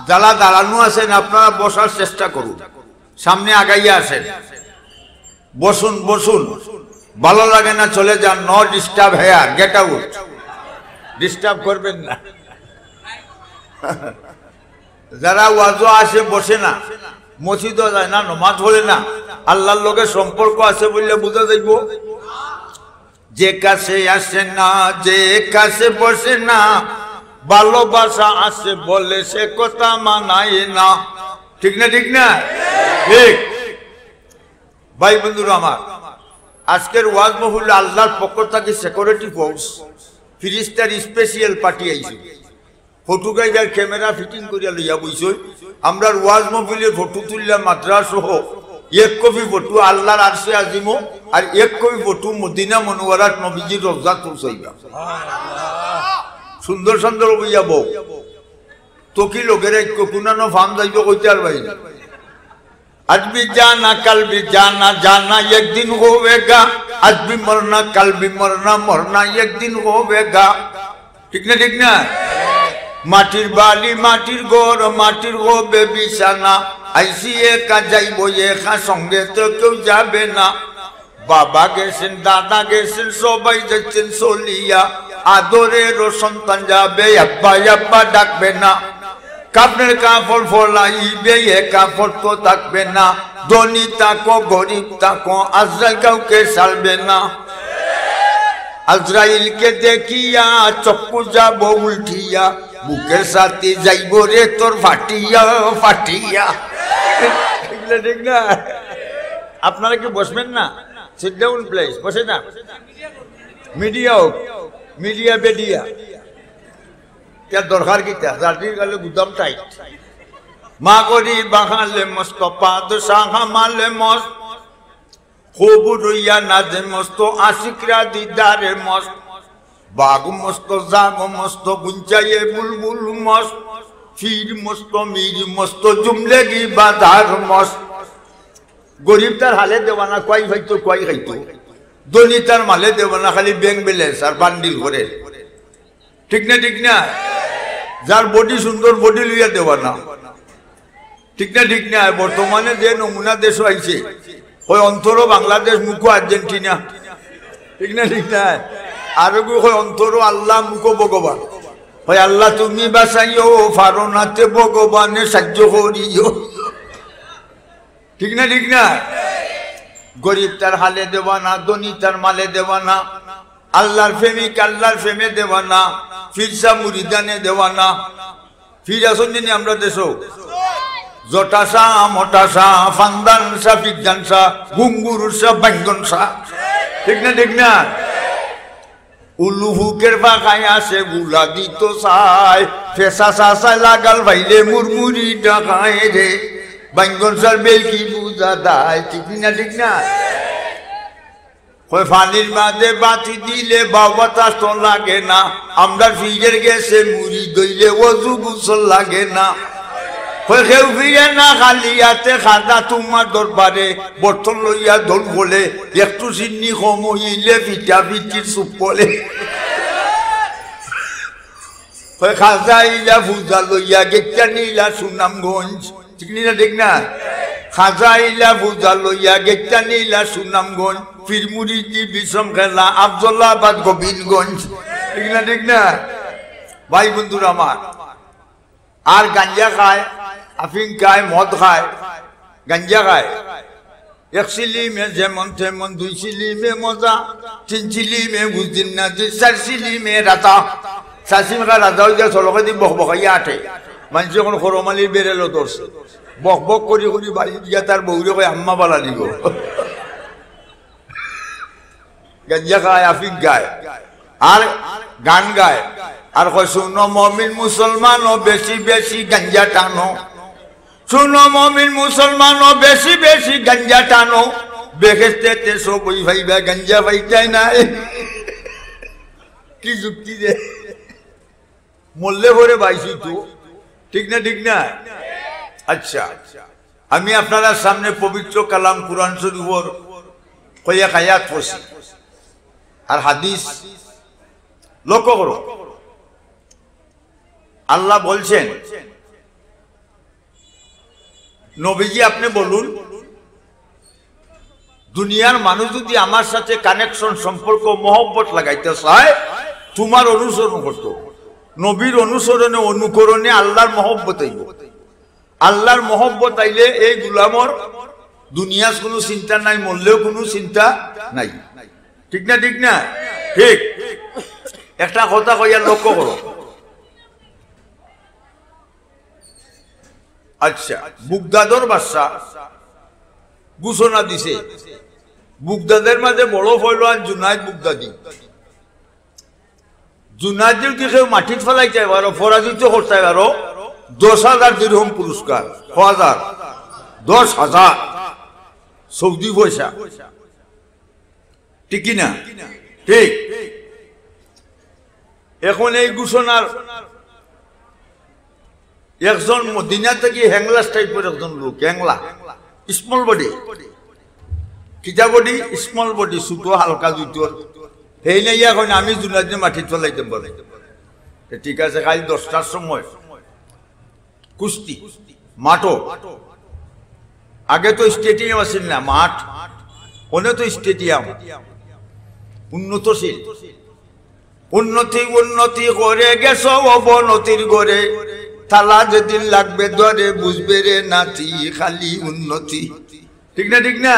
যারা দাঁড়ানো আছেন আপনারা বসার চেষ্টা করুন, সামনে আগাইয়া আসেন, বসুন বসুন, ভালো লাগে না চলে যান, no disturb here, get out, disturb করবেন না। যারা ওয়াজও আসে বসে না, মসজিদও যায় না, নমাজ পড়ে না, আল্লাহর লগে সম্পর্ক আছে বললে বুঝা যাইব। যে কাছে আসে না, যে কাছে বসে না, ভালোবাসা আছে বলে সে কথা মানায় না। ঠিক না ঠিক না? ঠিক। ভাই বন্ধুরা আমার, আজকের ওয়াজ মাহফিলে আল্লাহর পক্ষ থেকে সিকিউরিটি ফোর্স ফিরিস্তার স্পেশাল পার্টি আইছে। ফটোগ্রাফার ক্যামেরা ফিটিং করিয়া লইয়া বইছ। আমরা ওয়াজ মাহফিলে ফটো তুললা মাদ্রাস সহ এক কপি ফটো আল্লাহর আরশে আজিমো আর এক কপি ফটো মদিনা মনোয়ারাত নবীজির রওজা পৌঁছাইবা। সুন্দর সুন্দর বইয়া বউ তো কি লোকের এক কোনানো ফার্ম যাইব কইতে আর ভাই। आज भी जाना कल भी जाना, जाना एक दिन होवेगा, आज भी मरना कल भी मरना, मरना एक दिन होवेगा। ठीक ना ठीक ना? माटिर बाली माटिर गोर माटिर होबे बिछाना, ऐसी एका जाइबो एका संगे तो केउ जाबे ना। बाबा गेছেন দাদা গেছেন সবাই যাচ্ছেন চলিয়া, আদরেরও সন্তান যাবে আব্বা আব্বা ডাকবে না। কাপড়ের কাপড় ফলাইবে এ কাপড় তো থাকবে না, ধনী থাকো গরিব থাকো আজরাইল কাউকে ছাড়বে না। আজরাইলকে দেখিয়া চক্ষু যাব উল্টিয়া, বুকের সাথে যাইব রে তোর ফাটিয়া ফাটিয়া। ঠিক না? আপনারা কি বসবেন না? সিট ডাউন প্লিজ, বসে না। মিডিয়া হোক, মিডিয়া বেডিয়া क्या दरकार की जातिर गाले गुदाम टाइट मा करी बाखाले मस्त पादशाह माले मस्त खूब रुइया नाजे मस्त आशिकरा दीदारे मस्त बाग मस्त जाग मस्त गुंजाये बुलबुल मस्त फिर मस्त मीर मस्त जुमले की बाजार मस्त। गरीब तार हाले देवाना कोई खाइतो कोई खाइतो, धनी तार माले देवाना खाली बैंक बैलेंस और बांडिल करे। ठीक ना ठीक ना? যার বডি সুন্দর বডি লইয়া দেওয়া না। ঠিক না ঠিক না? বর্তমানে যে নমুনা দেশ আইছে, ওই অন্তর বাংলাদেশ, মুখ আর্জেন্টিনা। ঠিক না ঠিক না? আর ওই অন্তর আল্লাহ, মুখ ভগবান। ওই আল্লাহ তুমি বাঁচাইও, ফারনাতে ভগবানে সাহায্য করিও। ঠিক না ঠিক না? গরিব তার হালে দেওয়া না, ধনী তার মালে দেওয়া না, আল্লাহর প্রেমিক আল্লাহর প্রেমে দেওয়া না, ফিরসা মুরিদানে দেওয়ানা। ফির আসুন যিনি আমরা দেশ জটাসা মোটাসা ফান্দানসা ফিকজানসা গুঙ্গুরুসা বাঙ্গনসা। ঠিক না ঠিক না? উলুহুকের বাগায় আসে গুলা দিত চাই, ফেসা চাষায় লাগাল ভাইলে মুরমুরি ডাকায় রে, বাঙ্গনসার বেল কি বুঝা দায়। ঠিক না ঠিক না? পানির মাঝে বাতি দিলে বাতাস তো লাগে না, আমরা ফিরের গেছে মুড়ি দইলে অজু গোসল লাগে না। কেউ ফিরে না খালি হাতে খাদা তোমার দরবারে, বর্তন লইয়া দোল বলে একটু চিনি কম হইলে পিঠা পিঠির চুপ বলে। খাজা ইলা পূজা লইয়া গেটা নিলা সুনামগঞ্জ। ঠিক না ঠিক না? খাজা ইলা পূজা লইয়া গেটা নিলা সুনামগঞ্জ, ফিরমুড়ি কি বিষম খেলা আফজলাবাদ গোবিন্দগঞ্জ। ঠিক না ঠিক না? ভাই বন্ধুরা আমার, আর গাঞ্জা খায়, আফিং খায়, মদ খায়, গাঞ্জা খায়। এক সিলিমে যেমন তেমন, দুই সিলিমে মজা, তিন সিলিমে বুঝদিন না, চার সিলিমে রাতা। চাষিমা রাজা হইয়া চলকে দি বক বকাইয়া আঠে, মানুষ এখন খরমালির বেড়েলো ধরছে, বক বক করি করি বাড়ি দিয়া তার বউরে কয় আম্মা বালা দিব। গাঞ্জা খায়, আফিক গায়, আর গান গায়, আর কয় শুনো মমিন মুসলমান ও বেশি বেশি গাঞ্জা টানো, শুনো মমিন মুসলমান ও বেশি বেশি গাঞ্জা টানো, বেহেস্তেতে সবই ভাইবা গাঞ্জা ভাইটাই নাই। কি যুক্তি দে, মরলে ভরে বাইছি তো। ঠিক না ঠিক না? আচ্ছা, আমি আপনারা সামনে পবিত্র কালাম কুরআন শরীফের কয়েক আয়াত পড়ছি আর হাদিস লক্ষ্য করো। আল্লাহ বলছেন নবীজি আপনি বলুন, দুনিয়ার মানুষ যদি আমার সাথে কানেকশন, সম্পর্ক, মহব্বত লাগাইতে চায়, তোমার অনুসরণ করত। নবীর অনুসরণে, অনুকরণে আল্লাহর মহব্বত আইব। আল্লাহর মহব্বত আইলে এই গুলামর দুনিয়ার কোনো চিন্তা নাই, মরলেও কোনো চিন্তা নাই। ঠিক না? ঠিক না? ঠিক। একটা কথা কইয়া লক্ষ্য করো। আচ্ছা, বুগদাদর বাদশা ঘোষণা দিছে, বুগদাদের মাঝে বড় ফয়লান জুনাইদ বুগদাদি। জুনাইদের কি কেউ মাটিত ফেলাইতে পারো, পরাজিত করতে পারো, 10,000 দিরহাম পুরস্কার, 10,000 সৌদি পয়সা। ঠিক না? ঠিক। এখন এই ঘোষণার একজন মদিনা থেকে হ্যাংলা টাইপের একজন লোক, হ্যাংলা, স্মল বডি, কিটা বডি, স্মল বডি, ছোট হালকা জুতোর, সেই নাই এখন আমি জুনাইদে মাটিত ফেলাইতে পারে। ঠিক আছে, কাল 10টার সময় কুস্তি মাঠও, আগে তো স্টেডিয়াম আছিল না, মাঠ, ওনে তো স্টেডিয়াম, উন্নতশীল। উন্নতি উন্নতি করে গেছ অবনতির গড়ে, তালা যেদিন লাগবে ধরে বুঝবে রে নাতি, খালি উন্নতি। ঠিক না? ঠিক না?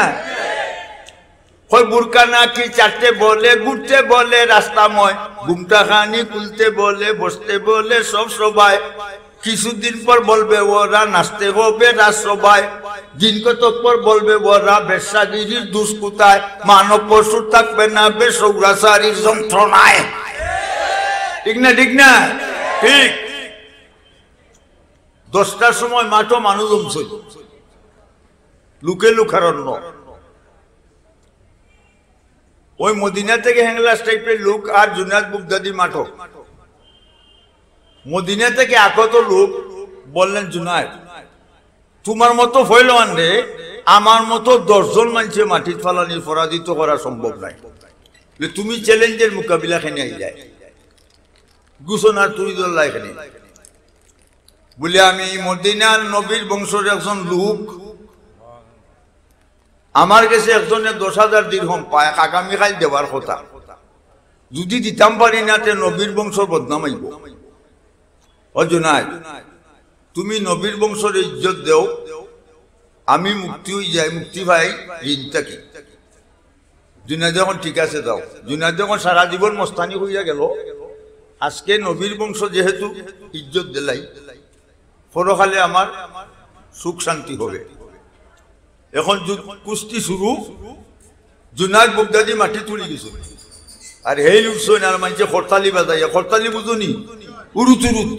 কই বুরকা নাকি চারটে বলে, ঘুরতে বলে রাস্তাময়, ঘুমটা খানি খুলতে বলে, বসতে বলে সব সবাই, কিছুদিন পর বলবে ওরা নাচতে হবে রাজসভায়, দিন কতক পর বলবে ওরা বেশ্যাগিরির দুষ্কুতায়, মানব পশু থাকবে না বেসৌরাচারীর যন্ত্রণায়। ঠিক না? ঠিক না? ঠিক। 10টার সময় মাঠও মানুষ জমছে, লুকে লুকারণ্য। ওই মদিনা থেকে হ্যাংলাস টাইপের লোক আর জুনাইদ বুগদাদি মাঠও। মদিনা থেকে আগত লোক বললেন, জুনাইদ তোমার মতো ফয়লান রে আমার মতো 10 জন মানুষে মাটির ফালানি পরাজিত করা সম্ভব নাই, তুমি চ্যালেঞ্জের মোকাবিলা খেনে আই যায়, ঘোষণার তুই দল্লা এখানে বলে, আমি মদিনার নবীর বংশের একজন লোক, আমার কাছে একজনে 10,000 দিরহাম পায়, আগামীকাল দেওয়ার কথা, যদি দিতাম পারি না তে নবীর বংশর বদনাম আইব। ও জুনাইদ তুমি নবীর বংশের ইজ্জত দেও, আমি মুক্তি হয়ে যাই, মুক্তি ভাই ঋণটা কি? জুনাইদ যখন ঠিক আছে দাও। জুনাইদ যখন সারা জীবন মস্তানি হইয়া গেল, আজকে নবীর বংশ যেহেতু ইজ্জত দিলাই, পরকালে আমার সুখ শান্তি হবে। এখন কুস্তি শুরু, জুনাইদ বুগদাদি মাটি তুলি গেছে, আর হেই উঠছে না, মানুষে খরতালি বাজাইয়া, খরতালি বুঝুনি, উরুত উরুত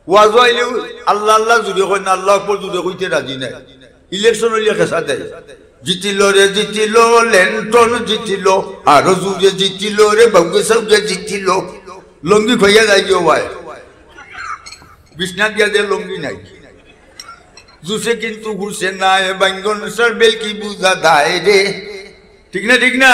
ওয়াজ আইলেও আল্লাহ আল্লাহ জুড়ে কয় না, আল্লাহ পর জুড়ে কইতে রাজি নাই। ইলেকশন হইলে খেসা দেয়, জিতিল রে জিতিল, লেন্টন জিতিল, আরো জুড়ে জিতিল রে, বাউকে সাউকে জিতিল, লঙ্গি খইয়া যাই গিয়ে ভাই, বিছনাত গিয়া যে লঙ্গি নাই, জুসে কিন্তু ঘুরছে না, বাঙ্গন সার বেল কি বুঝা দায় রে। ঠিক না? ঠিক না?